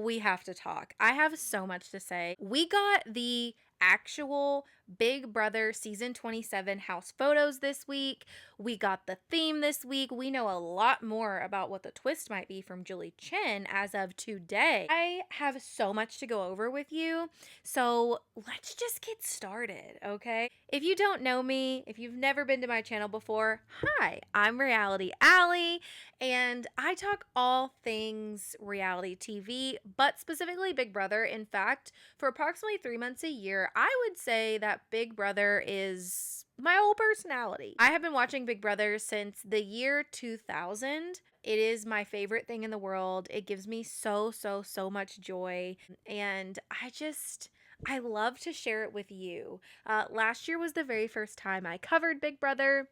we have to talk. I have so much to say. We got the actual Big Brother season 27 house photos this week. We got the theme this week. We know a lot more about what the twist might be from Julie Chen as of today. I have so much to go over with you, so let's just get started, okay? If you don't know me, if you've never been to my channel before, hi, I'm Reality Allie, and I talk all things reality TV, but specifically Big Brother. In fact, for approximately 3 months a year, I would say that Big Brother is my whole personality. I have been watching Big Brother since the year 2000. It is my favorite thing in the world. It gives me so much joy, and I love to share it with you. Last year was the very first time I covered Big Brother.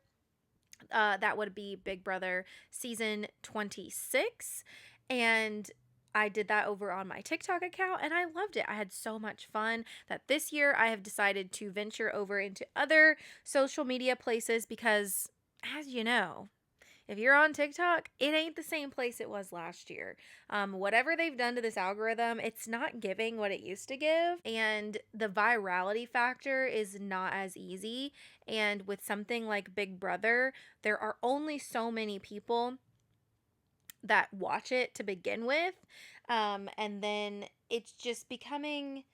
That would be Big Brother season 26, and I did that over on my TikTok account, and I loved it. I had so much fun that this year I have decided to venture over into other social media places because, as you know, if you're on TikTok, it ain't the same place it was last year. Whatever they've done to this algorithm, it's not giving what it used to give. And the virality factor is not as easy. And with something like Big Brother, there are only so many people that watch it to begin with. And then it's just becoming,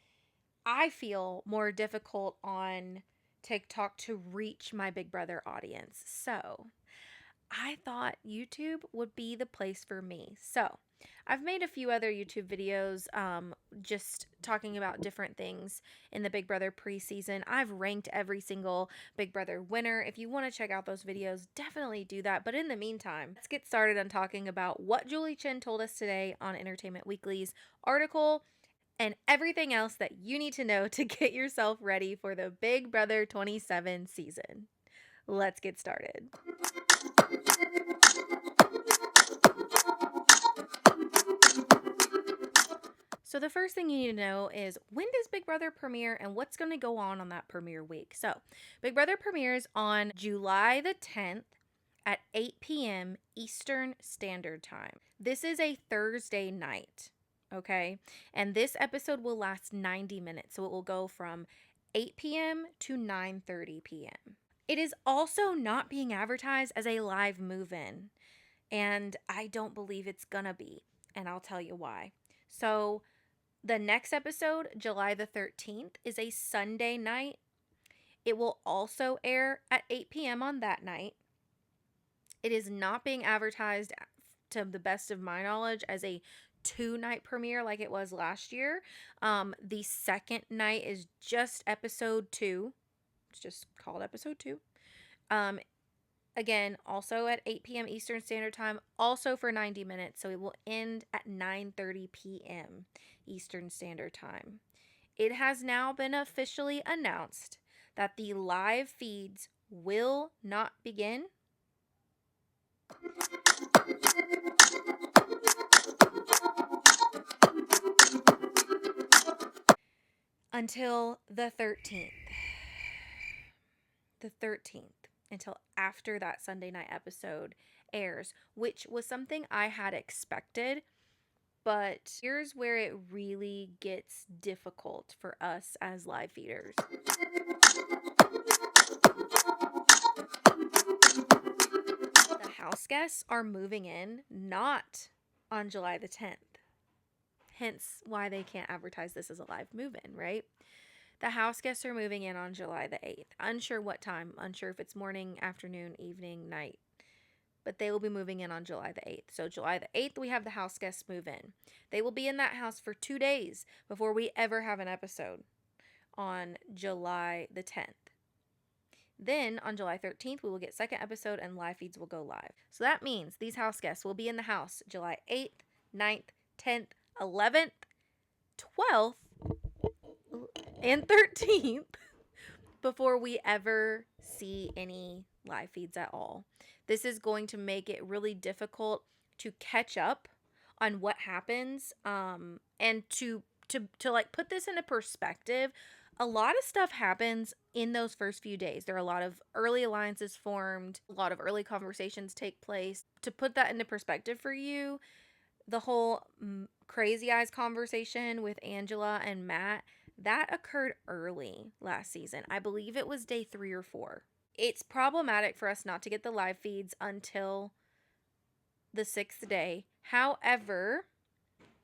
I feel, more difficult on TikTok to reach my Big Brother audience. So I thought YouTube would be the place for me. So I've made a few other YouTube videos just talking about different things in the Big Brother preseason. I've ranked every single Big Brother winner. If you want to check out those videos, definitely do that. But in the meantime, let's get started on talking about what Julie Chen told us today on Entertainment Weekly's article and everything else that you need to know to get yourself ready for the Big Brother 27 season. Let's get started. So the first thing you need to know is, when does Big Brother premiere and what's going to go on that premiere week? So Big Brother premieres on July the 10th at 8 p.m. Eastern Standard Time. This is a Thursday night, okay? And this episode will last 90 minutes. So it will go from 8 p.m. to 9:30 p.m. It is also not being advertised as a live move-in, and I don't believe it's gonna be, and I'll tell you why. So the next episode, July the 13th, is a Sunday night. It will also air at 8 p.m. on that night. It is not being advertised, to the best of my knowledge, as a 2-night premiere like it was last year. The second night is just episode 2. It's just called episode 2. Again, also at 8 p.m. Eastern Standard Time, also for 90 minutes. So it will end at 9:30 p.m. Eastern Standard Time. It has now been officially announced that the live feeds will not begin until the 13th. The 13th. Until after that Sunday night episode airs, which was something I had expected. But here's where it really gets difficult for us as live feeders. The house guests are moving in not on July the 10th. Hence why they can't advertise this as a live move-in, right? The house guests are moving in on July the 8th. Unsure what time. Unsure if it's morning, afternoon, evening, night. But they will be moving in on July the 8th. So July the 8th, we have the house guests move in. They will be in that house for 2 days before we ever have an episode on July the 10th. Then on July 13th, we will get second episode and live feeds will go live. So that means these house guests will be in the house July 8th, 9th, 10th, 11th, 12th, and 13th before we ever see any live feeds at all. This is going to make it really difficult to catch up on what happens, and to like put this into perspective. A lot of stuff happens in those first few days. There are a lot of early alliances formed, a lot of early conversations take place. To put that into perspective for you, the whole Crazy Eyes conversation with Angela and Matt, that occurred early last season. I believe it was day 3 or 4. It's problematic for us not to get the live feeds until the 6th day. However,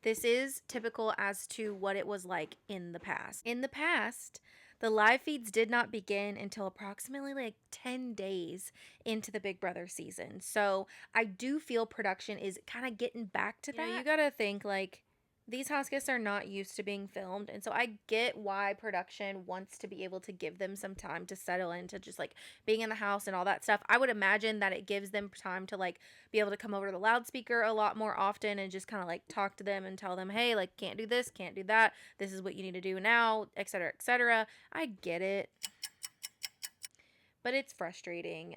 this is typical as to what it was like in the past. In the past, the live feeds did not begin until approximately like 10 days into the Big Brother season. So I do feel production is kind of getting back to that. You gotta think like these house guests are not used to being filmed. And so I get why production wants to be able to give them some time to settle into just like being in the house and all that stuff. I would imagine that it gives them time to like be able to come over to the loudspeaker a lot more often and just kind of like talk to them and tell them, hey, like, can't do this, can't do that. This is what you need to do now, etc., etc. I get it. But it's frustrating.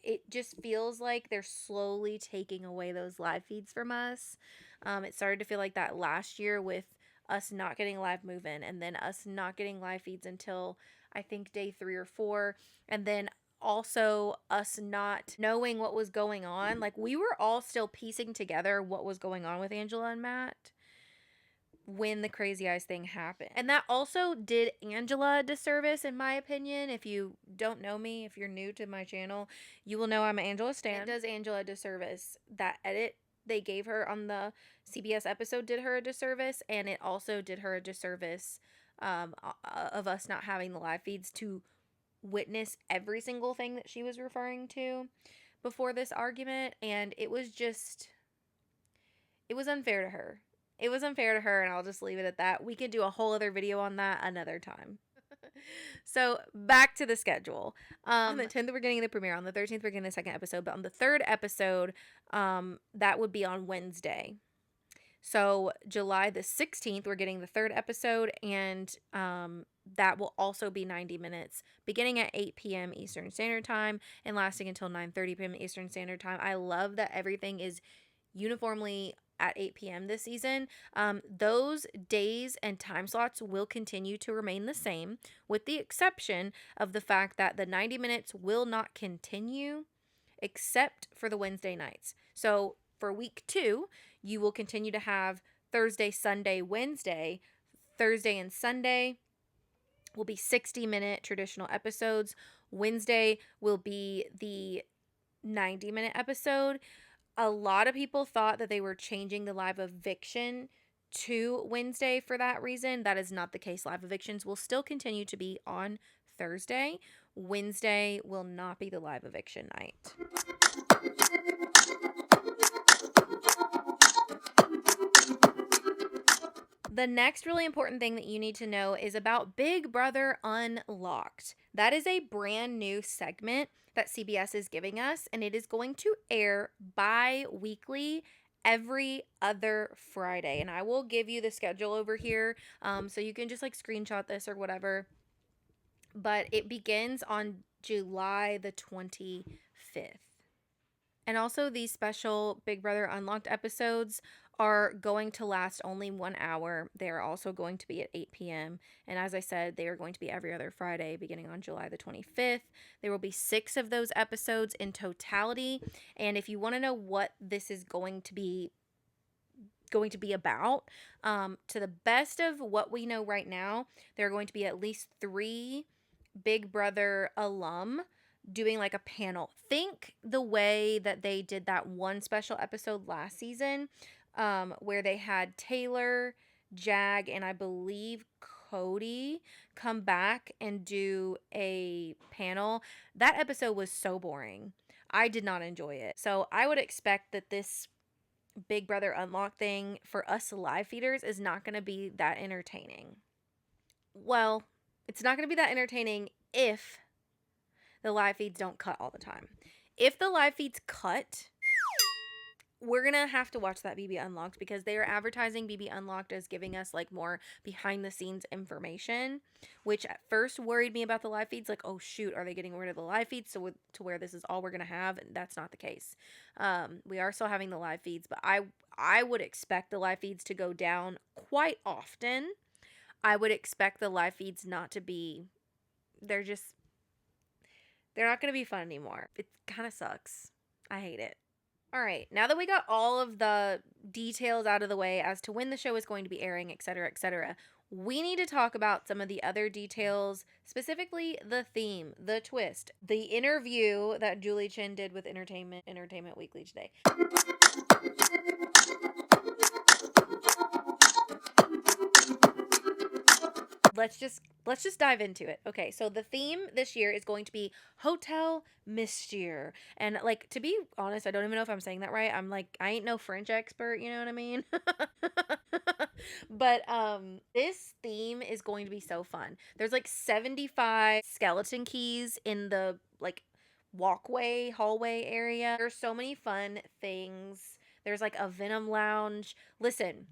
It just feels like they're slowly taking away those live feeds from us. It started to feel like that last year with us not getting live move-in and then us not getting live feeds until I think day 3 or 4. And then also us not knowing what was going on. Like we were all still piecing together what was going on with Angela and Matt when the Crazy Eyes thing happened. And that also did Angela a disservice, in my opinion. If you don't know me, if you're new to my channel, you will know I'm an Angela stan. It does Angela a disservice. That edit they gave her on the CBS episode did her a disservice, and it also did her a disservice of us not having the live feeds to witness every single thing that she was referring to before this argument. And it was unfair to her. It was unfair to her, and I'll just leave it at that. We could do a whole other video on that another time. So, back to the schedule. On the 10th, we're getting the premiere. On the 13th, we're getting the second episode. But on the third episode, that would be on Wednesday. So, July the 16th, we're getting the third episode, and that will also be 90 minutes, beginning at 8 p.m. Eastern Standard Time and lasting until 9:30 p.m. Eastern Standard Time. I love that everything is uniformly at 8 p.m. this season. Those days and time slots will continue to remain the same, with the exception of the fact that the 90 minutes will not continue except for the Wednesday nights. So for week 2, you will continue to have Thursday, Sunday, Wednesday. Thursday and Sunday will be 60-minute traditional episodes. Wednesday will be the 90-minute episode. A lot of people thought that they were changing the live eviction to Wednesday for that reason. That is not the case. Live evictions will still continue to be on Thursday. Wednesday will not be the live eviction night. The next really important thing that you need to know is about Big Brother Unlocked. That is a brand new segment that CBS is giving us, and it is going to air bi-weekly every other Friday. And I will give you the schedule over here, so you can just like screenshot this or whatever. But it begins on July the 25th. And also, these special Big Brother Unlocked episodes are going to last only 1 hour. They are also going to be at 8 p.m. And as I said, they are going to be every other Friday beginning on July the 25th. There will be 6 of those episodes in totality. And if you want to know what this is going to be about, to the best of what we know right now, there are going to be at least 3 Big Brother alum doing like a panel. Think the way that they did that one special episode last season, where they had Taylor, Jag, and I believe Cody come back and do a panel. That episode was so boring. I did not enjoy it. So I would expect that this Big Brother Unlocked thing for us live feeders is not going to be that entertaining. Well, it's not going to be that entertaining if the live feeds don't cut all the time. If the live feeds cut, we're going to have to watch that BB Unlocked, because they are advertising BB Unlocked as giving us like more behind the scenes information, which at first worried me about the live feeds. Like, oh shoot, are they getting rid of the live feeds to where this is all we're going to have? And that's not the case. We are still having the live feeds, but I would expect the live feeds to go down quite often. I would expect the live feeds not to be, they're not going to be fun anymore. It kind of sucks. I hate it. All right, now that we got all of the details out of the way as to when the show is going to be airing, etc., we need to talk about some of the other details, specifically the theme, the twist, the interview that Julie Chen did with Entertainment Weekly today. Let's just dive into it. Okay, so the theme this year is going to be Hotel Mystère. And like, to be honest, I don't even know if I'm saying that right. I'm like, I ain't no French expert, you know what I mean? But this theme is going to be so fun. There's like 75 skeleton keys in the like hallway area. There's so many fun things. There's like a Venom lounge. Listen,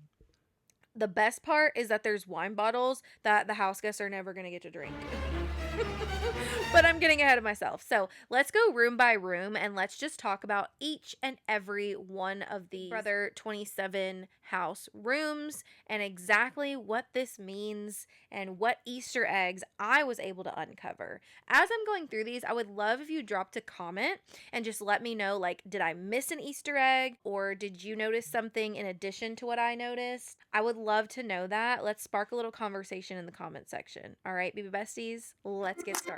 the best part is that there's wine bottles that the house guests are never going to get to drink. But I'm getting ahead of myself. So let's go room by room and let's just talk about each and every one of these Brother 27 house rooms and exactly what this means and what Easter eggs I was able to uncover. As I'm going through these, I would love if you dropped a comment and just let me know, like, did I miss an Easter egg or did you notice something in addition to what I noticed? I would love to know that. Let's spark a little conversation in the comment section. All right, BB besties, let's get started.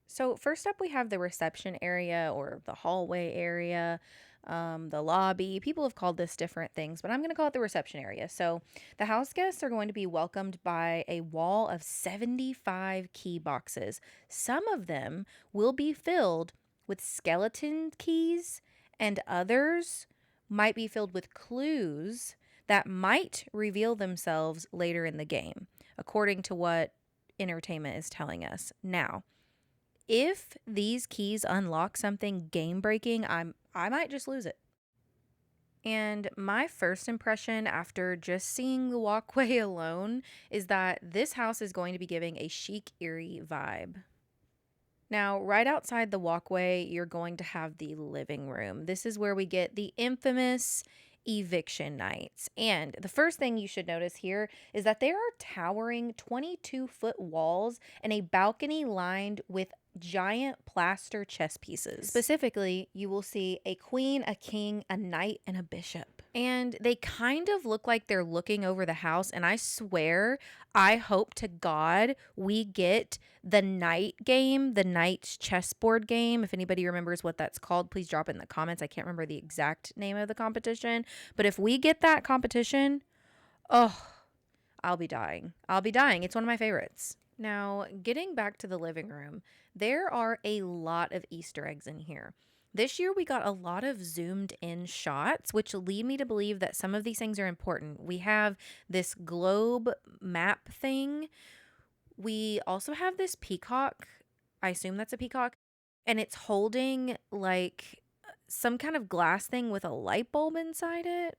So first up, we have the reception area or the hallway area, the lobby. People have called this different things, but I'm going to call it the reception area. So the house guests are going to be welcomed by a wall of 75 key boxes. Some of them will be filled with skeleton keys, and others might be filled with clues that might reveal themselves later in the game, according to what Entertainment is telling us. Now, if these keys unlock something game breaking, I might just lose it. And my first impression after just seeing the walkway alone is that this house is going to be giving a chic, eerie vibe. Now, right outside the walkway, you're going to have the living room. This is where we get the infamous eviction nights. And the first thing you should notice here is that there are towering 22-foot walls and a balcony lined with giant plaster chess pieces. Specifically, you will see a queen, a king, a knight, and a bishop. And they kind of look like they're looking over the house. And I swear, I hope to God we get the knight game, the knight's chessboard game. If anybody remembers what that's called, please drop it in the comments. I can't remember the exact name of the competition. But if we get that competition, oh, I'll be dying. I'll be dying. It's one of my favorites. Now, getting back to the living room, there are a lot of Easter eggs in here. This year, we got a lot of zoomed in shots, which lead me to believe that some of these things are important. We have this globe map thing. We also have this peacock. I assume that's a peacock. And it's holding like some kind of glass thing with a light bulb inside it.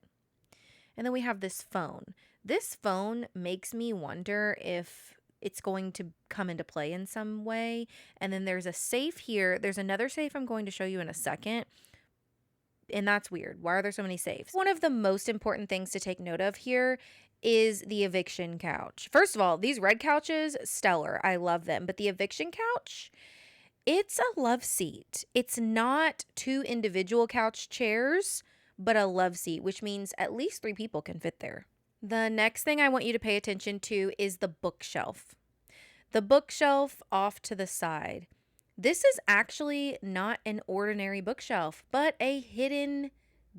And then we have this phone. This phone makes me wonder if it's going to come into play in some way. And then there's a safe here. There's another safe I'm going to show you in a second. And that's weird. Why are there so many safes? One of the most important things to take note of here is the eviction couch. First of all, these red couches, stellar. I love them. But the eviction couch, it's a love seat. It's not two individual couch chairs, but a love seat, which means at least 3 people can fit there. The next thing I want you to pay attention to is the bookshelf. The bookshelf off to the side. This is actually not an ordinary bookshelf, but a hidden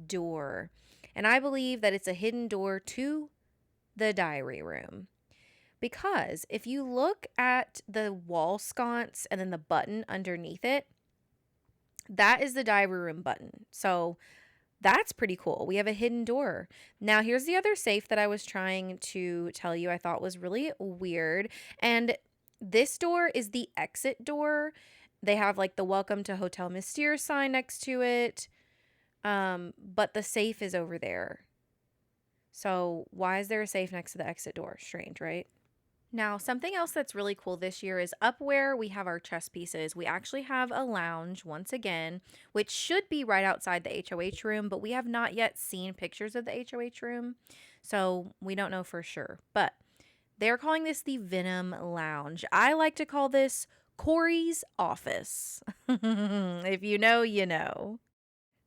door. And I believe that it's a hidden door to the diary room. Because if you look at the wall sconce and then the button underneath it, that is the diary room button. So that's pretty cool. We have a hidden door. Now, here's the other safe that I was trying to tell you I thought was really weird. And this door is the exit door. They have like the Welcome to Hotel Mystère sign next to it. But the safe is over there. So why is there a safe next to the exit door? Strange, right? Now, something else that's really cool this year is up where we have our chess pieces. We actually have a lounge once again, which should be right outside the HOH room, but we have not yet seen pictures of the HOH room, so we don't know for sure. But They're calling this the Venom Lounge. I like to call this Corey's office. If you know, you know.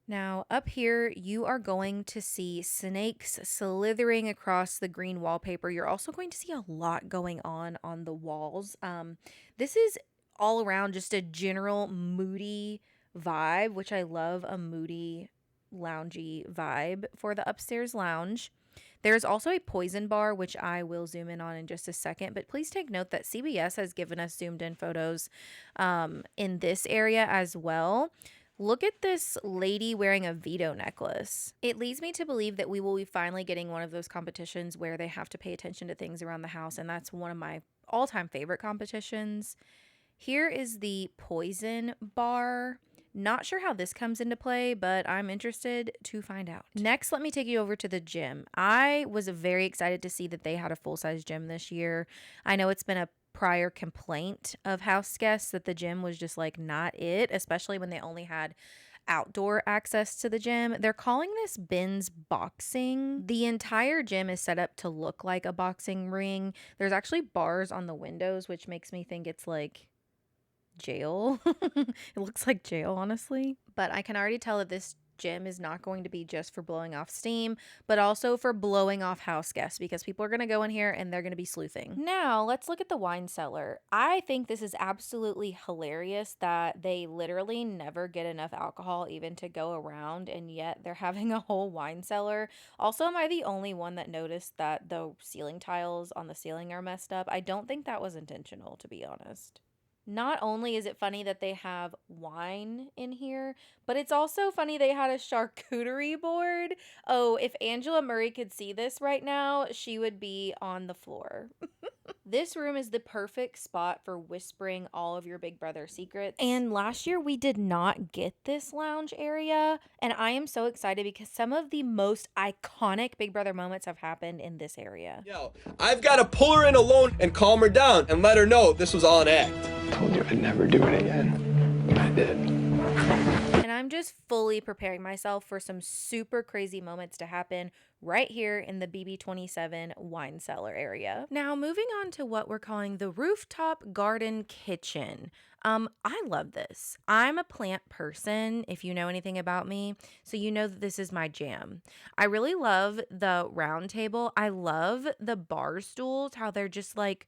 Now, up here, you are going to see snakes slithering across the green wallpaper. You're also going to see a lot going on the walls. This is all around just a general moody vibe, which I love, a moody, loungy vibe for the upstairs lounge. There's also a poison bar, which I will zoom in on in just a second. But please take note that CBS has given us zoomed in photos in this area as well. Look at this lady wearing a Vito necklace. It leads me to believe that we will be finally getting one of those competitions where they have to pay attention to things around the house, and that's one of my all-time favorite competitions. Here is the poison bar. Not sure how this comes into play, but I'm interested to find out. Next, let me take you over to the gym. I was very excited to see that they had a full-size gym this year. I know it's been a prior complaint of house guests that the gym was just like not it, especially when they only had outdoor access to the gym. They're calling this Ben's Boxing. The entire gym is set up to look like a boxing ring. There's actually bars on the windows, which makes me think it's like jail. It looks like jail, honestly. But I can already tell that this gym is not going to be just for blowing off steam, but also for blowing off house guests, because people are going to go in here and they're going to be sleuthing. Now, let's look at the wine cellar. I think this is absolutely hilarious that they literally never get enough alcohol even to go around, and yet they're having a whole wine cellar. Also, am I the only one that noticed that the ceiling tiles on the ceiling are messed up? I don't think that was intentional, to be honest. Not only is it funny that they have wine in here, but it's also funny they had a charcuterie board. Oh, if Angela Murray could see this right now, she would be on the floor. This room is the perfect spot for whispering all of your Big Brother secrets. And last year we did not get this lounge area, and I am so excited because some of the most iconic Big Brother moments have happened in this area. Yo, I've got to pull her in alone and calm her down and let her know this was all an act. Told you I'd never do it again. I did. And I'm just fully preparing myself for some super crazy moments to happen right here in the BB27 wine cellar area. Now, moving on to what we're calling the rooftop garden kitchen. I love this. I'm a plant person, if you know anything about me, so you know that this is my jam. I really love the round table. I love the bar stools, how they're just like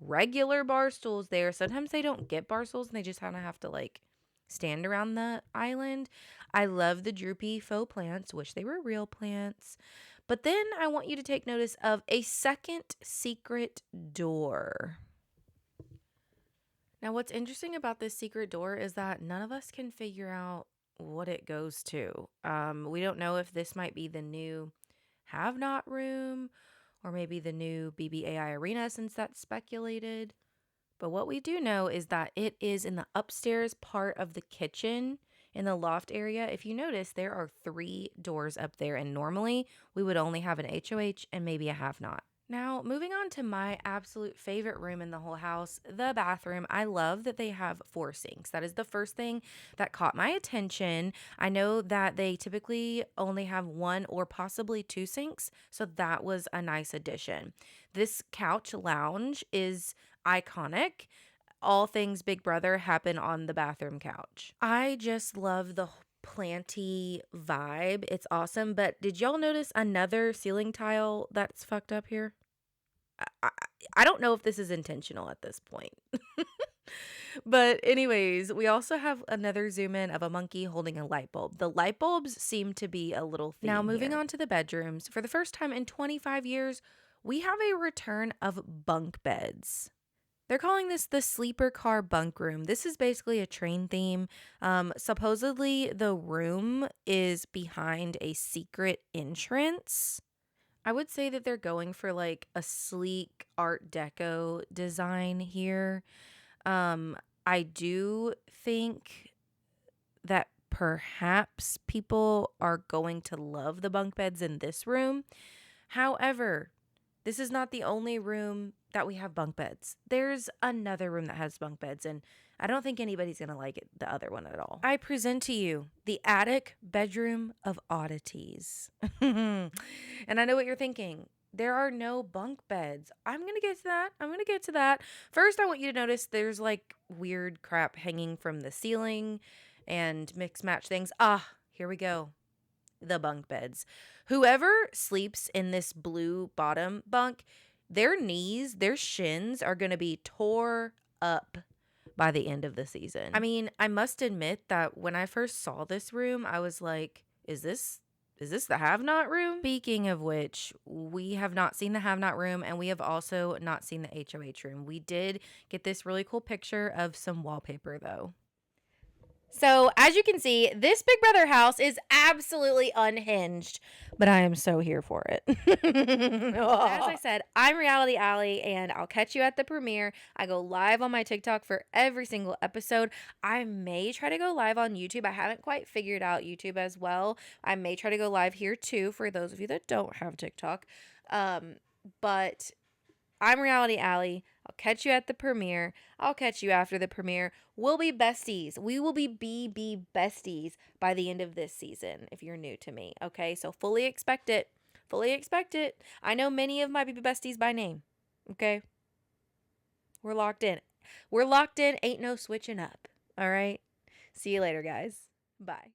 regular bar stools there. Sometimes they don't get bar stools and they just kind of have to like stand around the island. I love the droopy faux plants, wish they were real plants. But then I want you to take notice of a second secret door. Now, what's interesting about this secret door is that none of us can figure out what it goes to. We don't know if this might be the new Have Not room or maybe the new BBAI arena, since that's speculated. But what we do know is that it is in the upstairs part of the kitchen in the loft area. If you notice, there are 3 doors up there, and normally we would only have an HOH and maybe a Have Not. Now, moving on to my absolute favorite room in the whole house, the bathroom. I love that they have 4 sinks. That is the first thing that caught my attention. I know that they typically only have 1 or possibly 2 sinks, so that was a nice addition. This couch lounge is iconic. All things Big Brother happen on the bathroom couch. I just love the planty vibe. It's awesome. But did y'all notice another ceiling tile that's fucked up here? I don't know if this is intentional at this point. But anyways, we also have another zoom in of a monkey holding a light bulb. The light bulbs seem to be a little theme. Now, moving on to the bedrooms. For the first time in 25 years, we have a return of bunk beds. They're calling this the sleeper car bunk room. This is basically a train theme. Supposedly, the room is behind a secret entrance. I would say that they're going for like a sleek Art Deco design here. I do think that perhaps people are going to love the bunk beds in this room. However, this is not the only room that we have bunk beds. There's another room that has bunk beds, and I don't think anybody's going to like it, the other one at all. I present to you the attic bedroom of oddities. And I know what you're thinking. there are no bunk beds. I'm going to get to that. First, I want you to notice there's like weird crap hanging from the ceiling and mix match things. Here we go. The bunk beds. Whoever sleeps in this blue bottom bunk, their knees, their shins are going to be tore up by the end of the season. I mean, I must admit that when I first saw this room, I was like, is this the have not room? Speaking of which, we have not seen the have not room, and we have also not seen the HOH room. We did get this really cool picture of some wallpaper though. So, as you can see, this Big Brother house is absolutely unhinged, but I am so here for it. As I said, I'm Reality Allie, and I'll catch you at the premiere. I go live on my TikTok for every single episode. I may try to go live on YouTube. I haven't quite figured out YouTube as well. I may try to go live here too for those of you that don't have TikTok. But I'm Reality Allie. I'll catch you at the premiere. I'll catch you after the premiere. We'll be besties. We will be BB besties by the end of this season if you're new to me. Okay, so fully expect it. Fully expect it. I know many of my BB besties by name. Okay, we're locked in. We're locked in. Ain't no switching up. All right. See you later, guys. Bye.